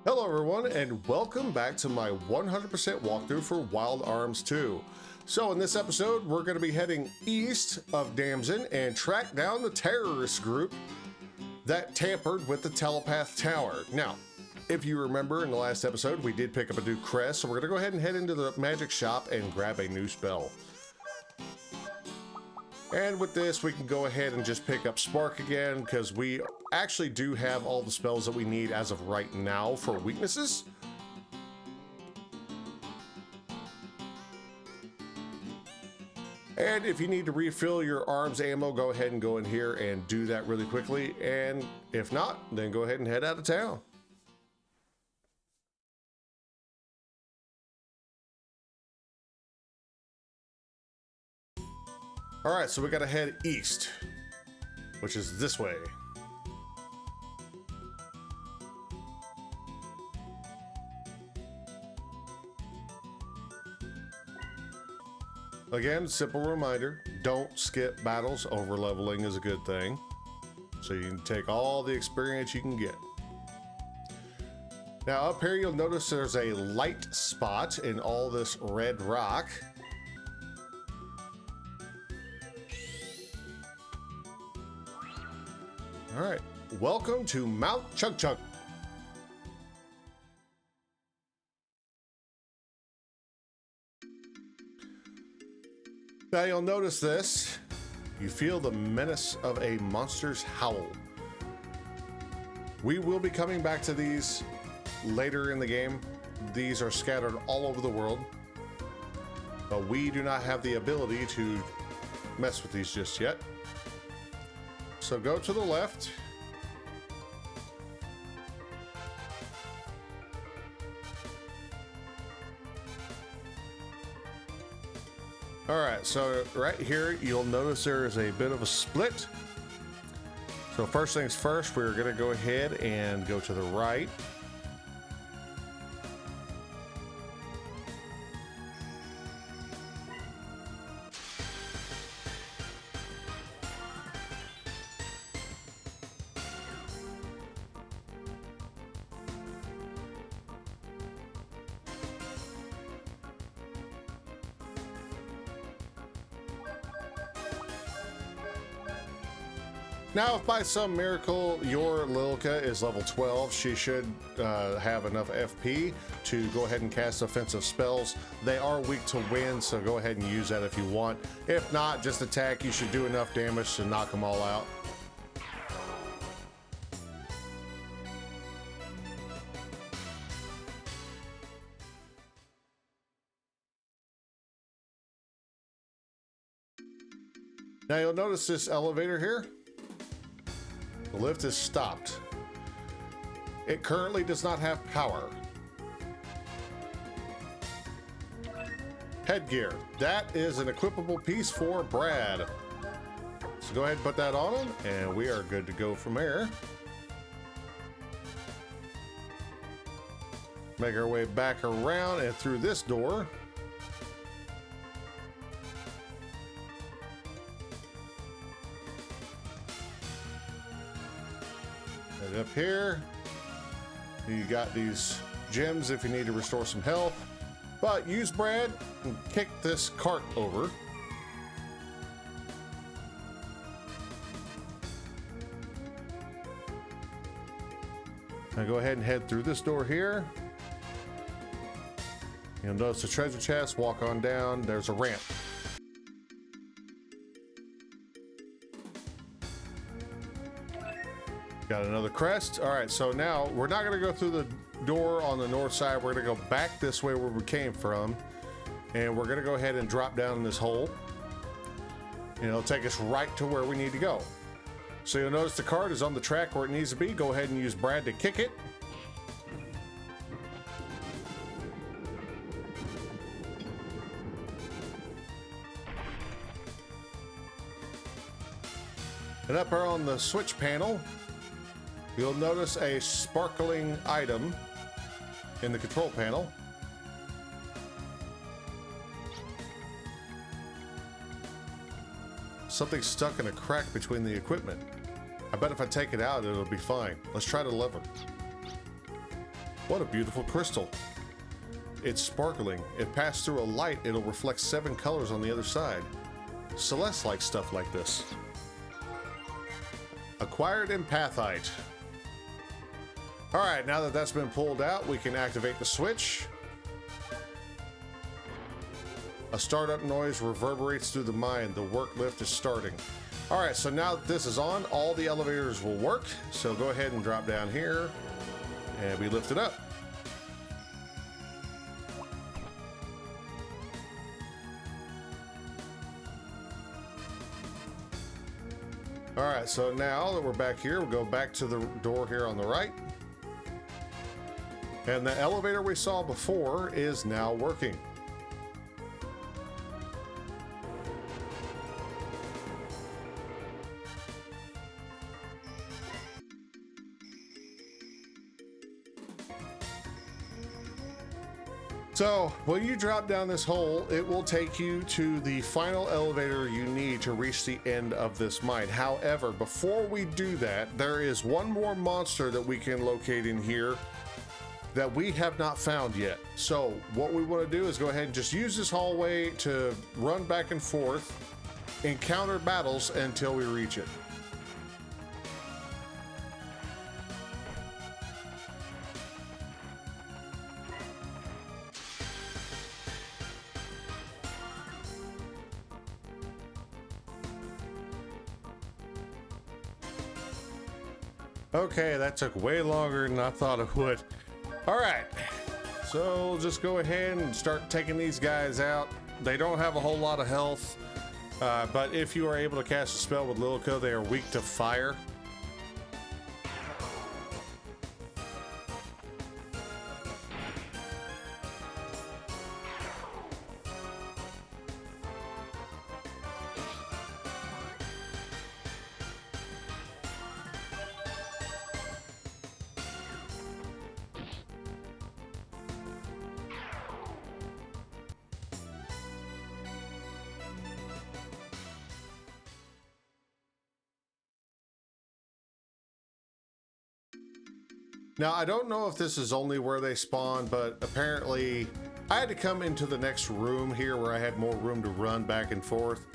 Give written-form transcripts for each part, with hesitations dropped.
Hello everyone, and welcome back to my 100% walkthrough for Wild Arms 2. So in this episode, we're going to be heading east of Damson and track down the terrorist group that tampered with the telepath tower. Now, if you remember in the last episode, we did pick up a new crest, so we're going to go ahead and head into the magic shop and grab a new spell. And with this, we can go ahead and just pick up Spark again, because we actually do have all the spells that we need as of right now for weaknesses. And if you need to refill your arms ammo, go ahead and go in here and do that really quickly. And if not, then go ahead and head out of town. All right, so we gotta head east, which is this way. Again, simple reminder, don't skip battles. Over leveling is a good thing. So you can take all the experience you can get. Now up here, you'll notice there's a light spot in all this red rock. All right, welcome to Mount Chug-Chug. Now you'll notice this. You feel the menace of a monster's howl. We will be coming back to these later in the game. These are scattered all over the world, but we do not have the ability to mess with these just yet. So go to the left. All right, so right here, you'll notice there is a bit of a split. So first things first, we're gonna go ahead and go to the right. Now, if by some miracle your Lilka is level 12, she should have enough FP to go ahead and cast offensive spells. They are weak to wind, so go ahead and use that if you want. If not, just attack. You should do enough damage to knock them all out. Now you'll notice this elevator here. The lift is stopped. It currently does not have power. Headgear. That is an equipable piece for Brad. So go ahead and put that on him, and we are good to go from there. Make our way back around and through this door. And up here, you got these gems if you need to restore some health. But use Brad and kick this cart over. Now go ahead and head through this door here. You'll notice the treasure chest, walk on down, there's a ramp. Got another crest. All right, so now we're not gonna go through the door on the north side. We're gonna go back this way where we came from, and we're gonna go ahead and drop down in this hole. And it'll take us right to where we need to go. So you'll notice the cart is on the track where it needs to be. Go ahead and use Brad to kick it. And up here on the switch panel, you'll notice a sparkling item in the control panel. Something's stuck in a crack between the equipment. I bet if I take it out, it'll be fine. Let's try to lever. What a beautiful crystal. It's sparkling. If passed through a light, it'll reflect 7 colors on the other side. Celeste likes stuff like this. Acquired empathite. Alright, now that that's been pulled out, we can activate the switch. A startup noise reverberates through the mine. The work lift is starting. Alright, so now that this is on, all the elevators will work. So go ahead and drop down here. And we lift it up. Alright, so now that we're back here, we'll go back to the door here on the right. And the elevator we saw before is now working. So, when you drop down this hole, it will take you to the final elevator you need to reach the end of this mine. However, before we do that, there is one more monster that we can locate in here that we have not found yet. So, what we want to do is go ahead and just use this hallway to run back and forth, encounter battles until we reach it. Okay, that took way longer than I thought it would. All right, so just go ahead and start taking these guys out. They don't have a whole lot of health, but if you are able to cast a spell with Lilka, they are weak to fire. Now, I don't know if this is only where they spawn, but apparently I had to come into the next room here where I had more room to run back and forth.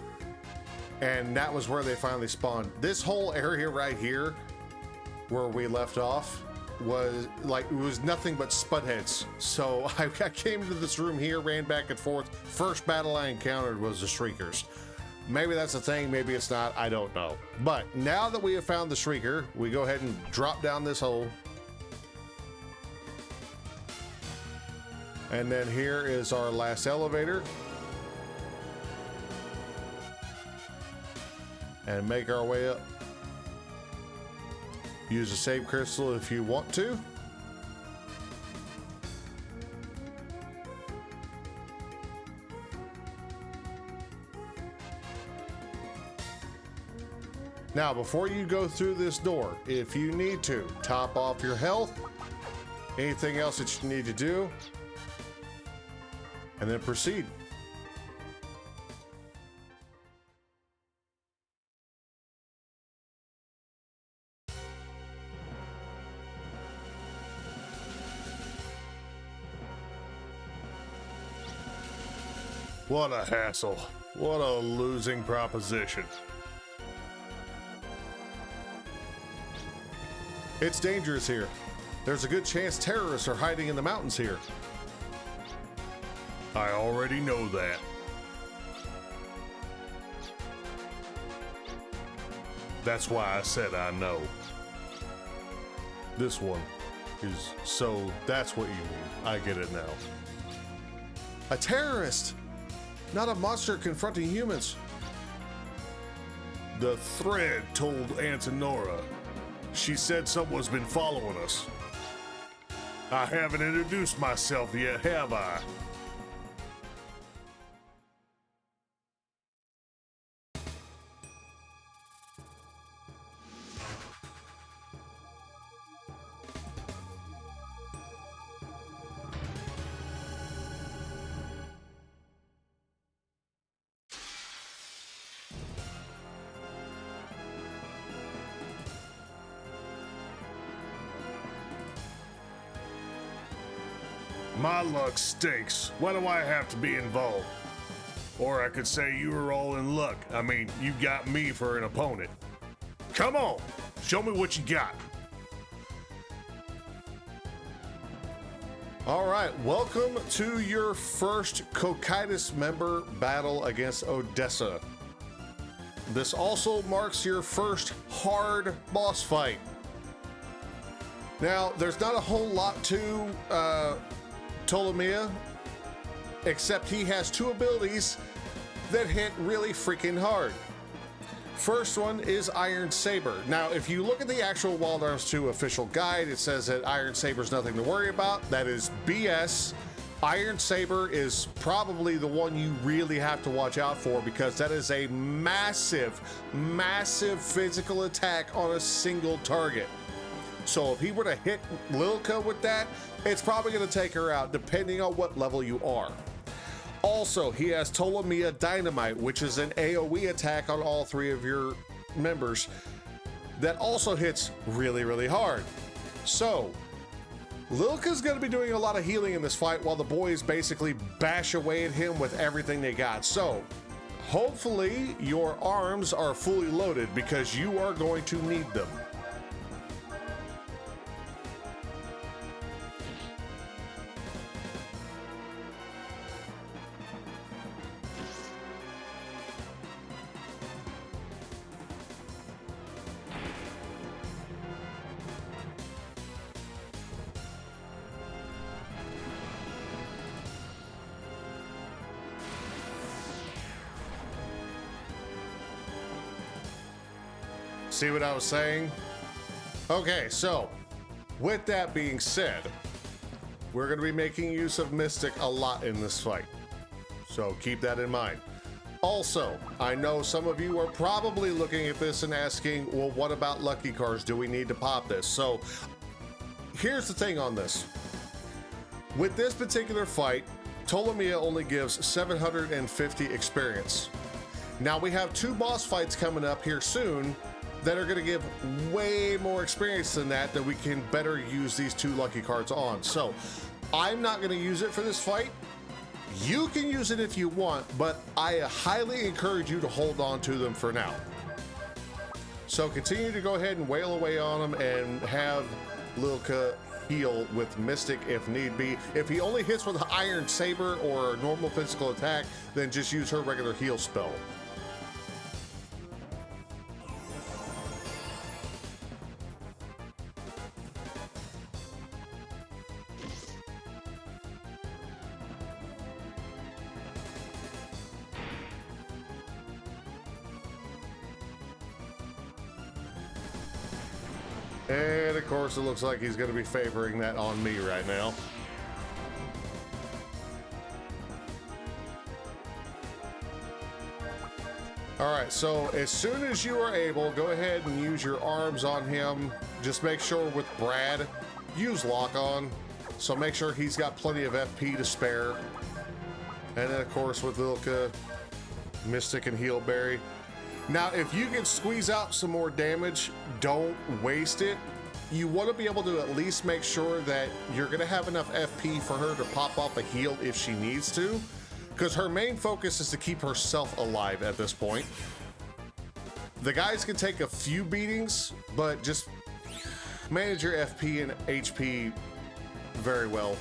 And that was where they finally spawned. This whole area right here where we left off was like, it was nothing but spudheads. So I came into this room here, ran back and forth. First battle I encountered was the Shriekers. Maybe that's a thing, maybe it's not, I don't know. But now that we have found the Shrieker, we go ahead and drop down this hole. And then here is our last elevator. And make our way up. Use the save crystal if you want to. Now, before you go through this door, if you need to, top off your health, anything else that you need to do, and then proceed. What a hassle. What a losing proposition. It's dangerous here. There's a good chance terrorists are hiding in the mountains here. I already know that. That's why I said I know. This one is so, that's what you mean. I get it now. A terrorist! Not a monster confronting humans. The thread told Antonora. She said someone's been following us. I haven't introduced myself yet, have I? My luck stinks. Why do I have to be involved? Or I could say you were all in luck. I mean, you got me for an opponent. Come on, show me what you got. All right, welcome to your first Cocytus member battle against Odessa. This also marks your first hard boss fight. Now, there's not a whole lot to Ptolemy, except he has two abilities that hit really freaking hard. First one is Iron Saber. Now, if you look at the actual Wild Arms 2 official guide, it says that Iron Saber is nothing to worry about. That is BS. Iron Saber is probably the one you really have to watch out for because that is a massive, massive physical attack on a single target. So if he were to hit Lilka with that, it's probably going to take her out depending on what level you are. Also, he has Ptolemy Dynamite, which is an AoE attack on all three of your members that also hits really, really hard. So, Lilka's going to be doing a lot of healing in this fight while the boys basically bash away at him with everything they got. So, hopefully your arms are fully loaded because you are going to need them. See what I was saying? Okay, so with that being said, we're going to be making use of Mystic a lot in this fight. So keep that in mind. Also, I know some of you are probably looking at this and asking, well, what about lucky cards? Do we need to pop this? So here's the thing on this. With this particular fight, Ptolemy only gives 750 experience. Now we have two boss fights coming up here soon that are going to give way more experience than that we can better use these two lucky cards on. So I'm not going to use it for this fight. You can use it if you want, but I highly encourage you to hold on to them for now. So continue to go ahead and wail away on them and have Lilka heal with Mystic if need be. If he only hits with an Iron Saber or a normal physical attack, then just use her regular heal spell. And of course, it looks like he's going to be favoring that on me right now. All right, so as soon as you are able, go ahead and use your arms on him. Just make sure with Brad, use lock on. So make sure he's got plenty of FP to spare. And then of course with Lilka, Mystic and Heal Berry. Now, if you can squeeze out some more damage, don't waste it. You want to be able to at least make sure that you're going to have enough FP for her to pop off a heal if she needs to, because her main focus is to keep herself alive at this point. The guys can take a few beatings, but just manage your FP and HP very well.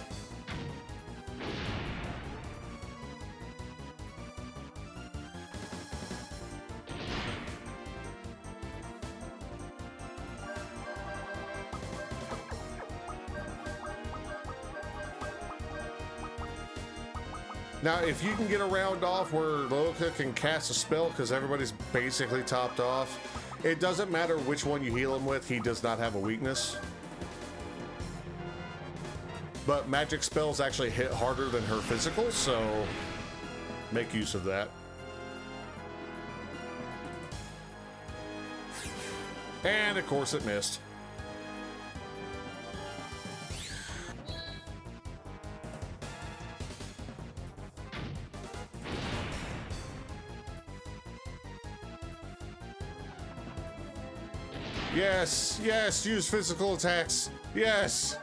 Now, if you can get a round off where Lilka can cast a spell, because everybody's basically topped off, it doesn't matter which one you heal him with, he does not have a weakness. But magic spells actually hit harder than her physical, so make use of that. And of course it missed. Yes, yes, use physical attacks. Yes.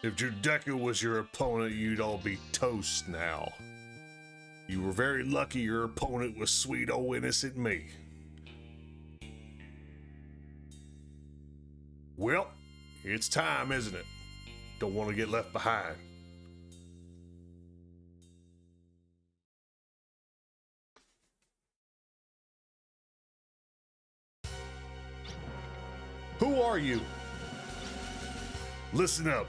If Judeka was your opponent, you'd all be toast now. You were very lucky your opponent was sweet old innocent me. Well, it's time, isn't it? Don't want to get left behind. Who are you? Listen up.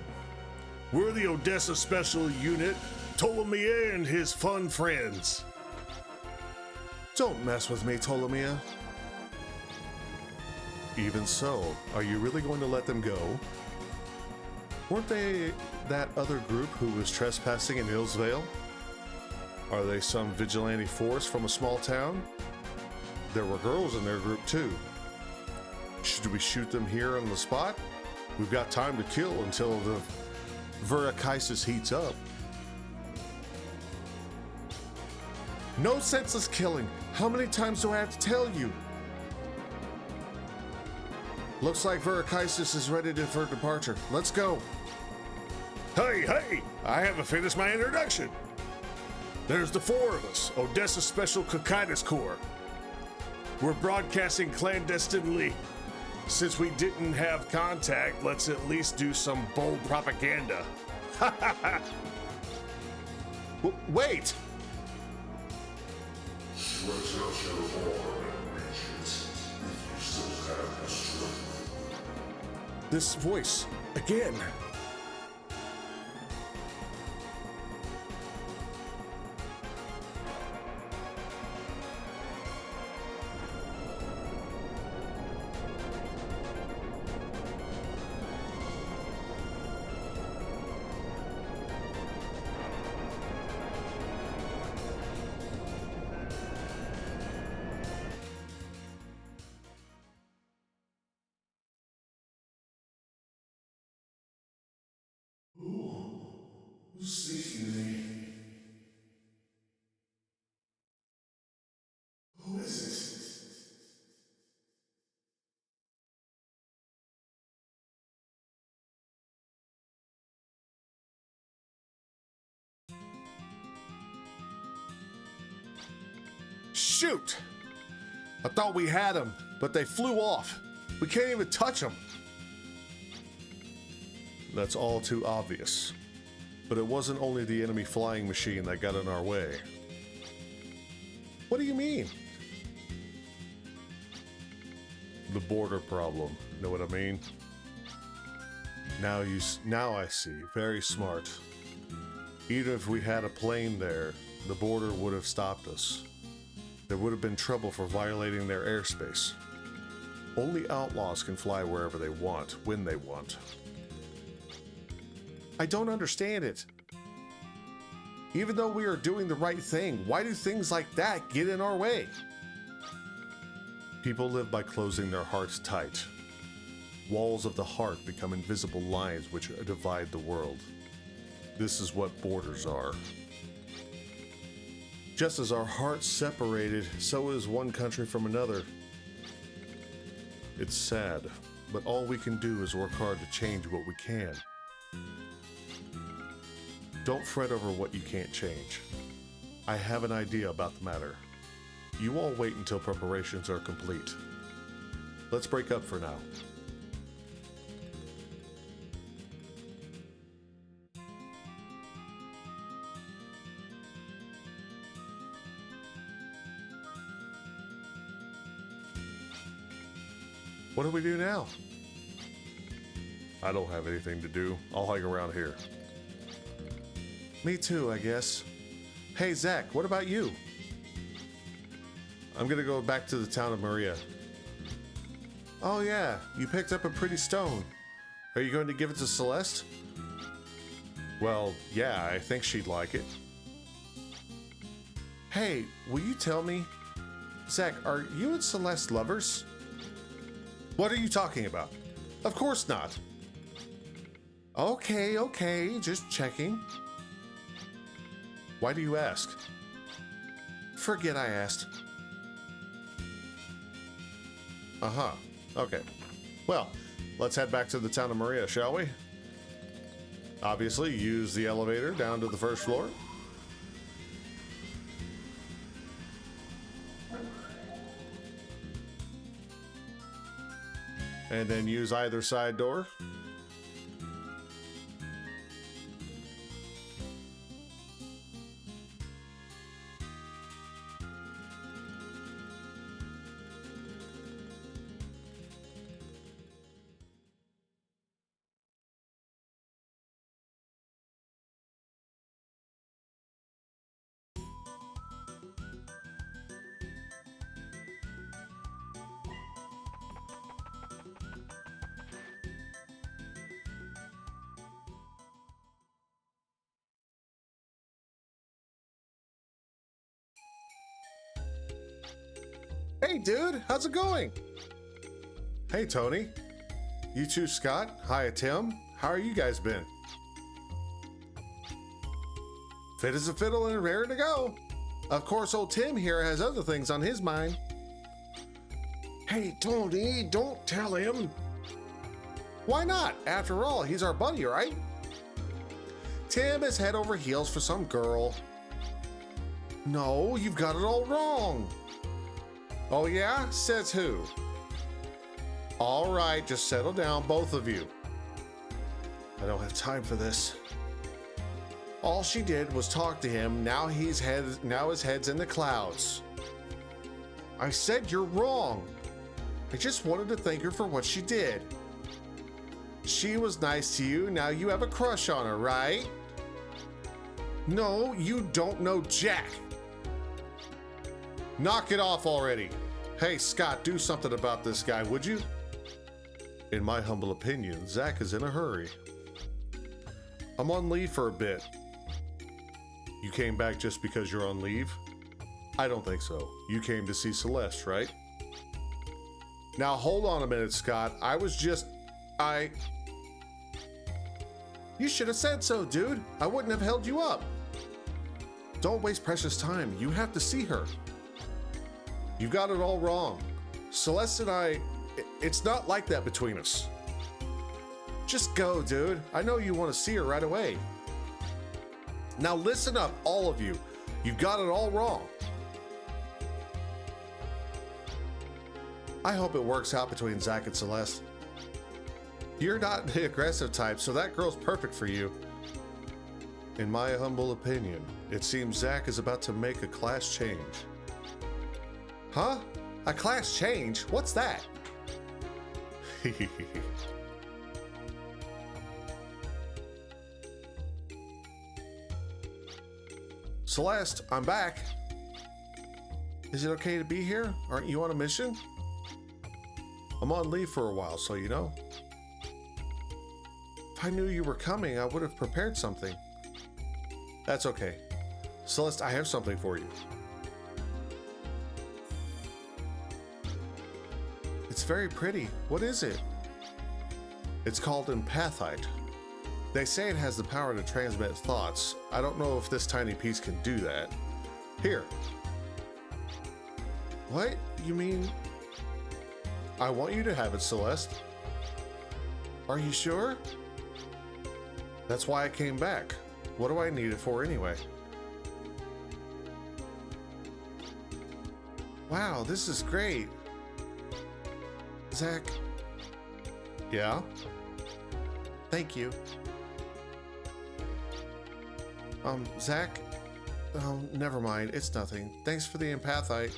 We're the Odessa Special Unit, Ptolemy and his fun friends. Don't mess with me, Ptolemy. Even so, are you really going to let them go? Weren't they that other group who was trespassing in Hillsvale? Are they some vigilante force from a small town? There were girls in their group too. Should we shoot them here on the spot? We've got time to kill until the Verachysis heats up. No senseless killing. How many times do I have to tell you? Looks like Verachysis is ready for departure. Let's go. Hey, I haven't finished my introduction. There's the four of us, Odessa Special Cocytus Corps. We're broadcasting clandestinely. Since we didn't have contact, let's at least do some bold propaganda. Wait! This voice, again. Who's speaking to me? Who is it? Shoot! I thought we had them, but they flew off. We can't even touch them. That's all too obvious. But it wasn't only the enemy flying machine that got in our way. What do you mean? The border problem, know what I mean? Now I see, very smart. Even if we had a plane there, the border would have stopped us. There would have been trouble for violating their airspace. Only outlaws can fly wherever they want, when they want. I don't understand it. Even though we are doing the right thing, why do things like that get in our way? People live by closing their hearts tight. Walls of the heart become invisible lines which divide the world. This is what borders are. Just as our hearts separated, so is one country from another. It's sad, but all we can do is work hard to change what we can. Don't fret over what you can't change. I have an idea about the matter. You all wait until preparations are complete. Let's break up for now. What do we do now? I don't have anything to do. I'll hang around here. Me too, I guess. Hey, Zach, what about you? I'm gonna go back to the town of Maria. Oh yeah, you picked up a pretty stone. Are you going to give it to Celeste? Well, yeah, I think she'd like it. Hey, will you tell me? Zach, are you and Celeste lovers? What are you talking about? Of course not. Okay, just checking. Why do you ask? Forget I asked. Uh-huh. Okay. Well, let's head back to the town of Maria, shall we? Obviously, use the elevator down to the first floor. And then use either side door. Hey dude, how's it going? Hey Tony. You too, Scott. Hi Tim. How are you guys been? Fit as a fiddle and raring to go. Of course, old Tim here has other things on his mind. Hey Tony, don't tell him. Why not? After all, he's our buddy, right? Tim is head over heels for some girl. No, you've got it all wrong. Oh yeah? Says who? All right, just settle down, both of you. I don't have time for this. All she did was talk to him. Now his head's in the clouds. I said you're wrong. I just wanted to thank her for what she did. She was nice to you. Now you have a crush on her, right? No, you don't know Jack. Knock it off already. Hey, Scott, do something about this guy, would you? In my humble opinion, Zach is in a hurry. I'm on leave for a bit. You came back just because you're on leave? I don't think so. You came to see Celeste, right? Now, hold on a minute, Scott. You should have said so, dude. I wouldn't have held you up. Don't waste precious time. You have to see her. You got it all wrong. Celeste and I, it's not like that between us. Just go, dude. I know you want to see her right away. Now listen up, all of you. You got it all wrong. I hope it works out between Zach and Celeste. You're not the aggressive type, so that girl's perfect for you. In my humble opinion, it seems Zach is about to make a class change. Huh? A class change? What's that? Celeste, I'm back. Is it okay to be here? Aren't you on a mission? I'm on leave for a while, so you know. If I knew you were coming, I would have prepared something. That's okay. Celeste, I have something for you. It's very pretty. What is it? It's called empathite. They say it has the power to transmit thoughts. I don't know if this tiny piece can do that. Here. What? You mean? I want you to have it, Celeste. Are you sure? That's why I came back. What do I need it for anyway? Wow, this is great. Zach. Yeah? Thank you. Zach? Oh, never mind. It's nothing. Thanks for the empathite.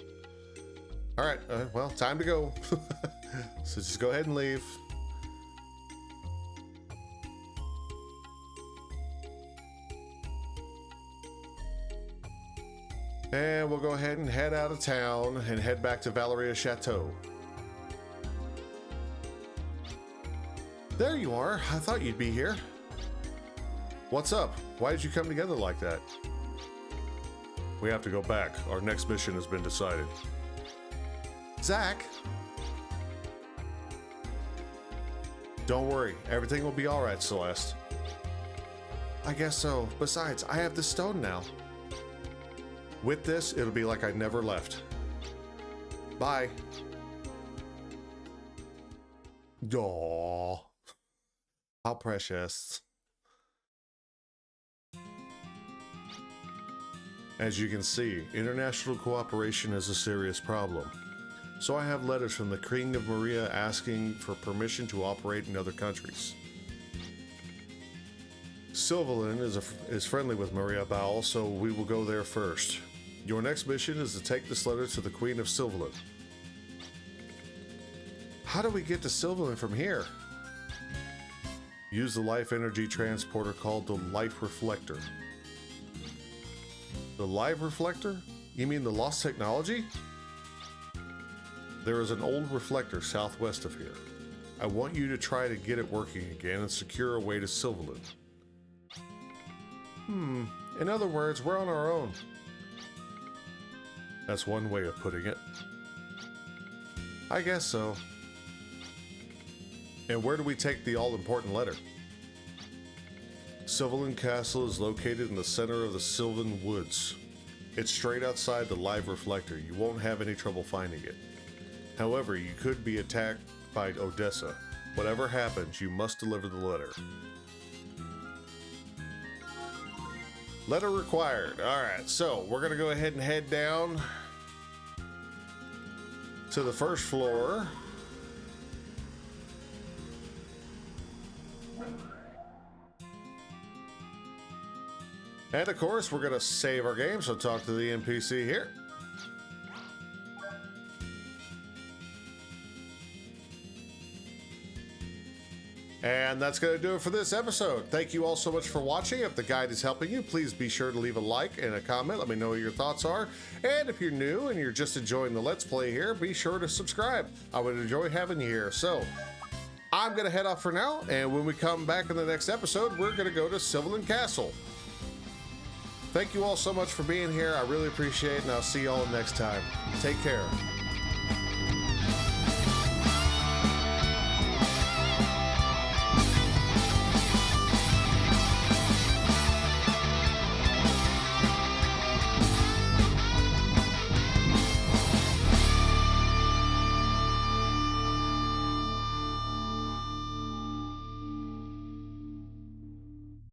All right, well, time to go. So just go ahead and leave. And we'll go ahead and head out of town and head back to Valeria's Chateau. There you are. I thought you'd be here. What's up? Why did you come together like that? We have to go back. Our next mission has been decided. Zach? Don't worry. Everything will be all right, Celeste. I guess so. Besides, I have the stone now. With this, it'll be like I never left. Bye. Aww. How precious. As you can see, international cooperation is a serious problem. So I have letters from the King of Maria asking for permission to operate in other countries. Sylvain is friendly with Maria Baal, so we will go there first. Your next mission is to take this letter to the Queen of Sylvain. How do we get to Sylvain from here? Use the life energy transporter called the Life Reflector. The Live Reflector? You mean the lost technology? There is an old reflector southwest of here. I want you to try to get it working again and secure a way to Sylvain. In other words, we're on our own. That's one way of putting it. I guess so. And where do we take the all-important letter? Sylvain Castle is located in the center of the Sylvan Woods. It's straight outside the Live Reflector. You won't have any trouble finding it. However, you could be attacked by Odessa. Whatever happens, you must deliver the letter. Letter required. Alright, so we're going to go ahead and head down to the first floor. And of course, we're going to save our game, so talk to the NPC here. And that's going to do it for this episode. Thank you all so much for watching. If the guide is helping you, please be sure to leave a like and a comment. Let me know what your thoughts are. And if you're new and you're just enjoying the Let's Play here, be sure to subscribe. I would enjoy having you here. So, I'm going to head off for now. And when we come back in the next episode, we're going to go to Sylvain Castle. Thank you all so much for being here. I really appreciate it, and I'll see you all next time. Take care.